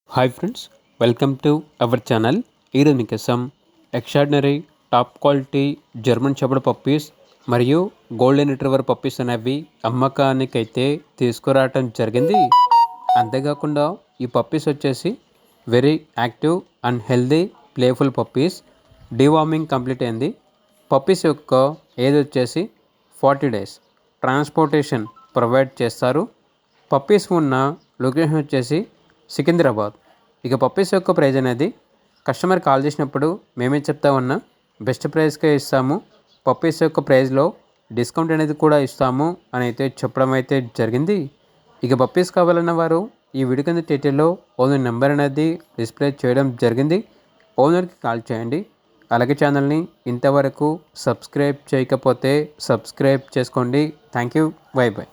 Hi friends, welcome to our channel. ఈరోజు మీకోసం extraordinary top quality German shepherd puppies మరియు golden retriever puppies అనేవి అమ్మకానికైతే తీసుకురావటం జరిగింది. అంతేకాకుండా ఈ పప్పీస్ వచ్చేసి very active and healthy playful puppies. Deworming complete అయింది. పప్పీస్ యొక్క ఏజ్ వచ్చేసి 40 days. ట్రాన్స్పోర్టేషన్ ప్రొవైడ్ చేస్తారు. పప్పీస్ ఉన్న లొకేషన్ వచ్చేసి సికింద్రాబాద్. ఇక పప్పీస్ యొక్క ప్రైజ్ అనేది కస్టమర్ కాల్ చేసినప్పుడు మేమే చెప్తా ఉన్నా బెస్ట్ ప్రైస్కే ఇస్తాము, పప్పీస్ యొక్క ప్రైస్లో డిస్కౌంట్ అనేది కూడా ఇస్తాము అని అయితే చెప్పడం అయితే జరిగింది. ఇక పప్పీస్ కావాలన్న వారు ఈ వీడియో కింద టైటిల్లో ఓనర్ నెంబర్ అనేది డిస్ప్లే చేయడం జరిగింది. ఓనర్కి కాల్ చేయండి. అలాగే ఛానల్ని ఇంతవరకు సబ్స్క్రైబ్ చేయకపోతే సబ్స్క్రైబ్ చేసుకోండి. Thank you. By by.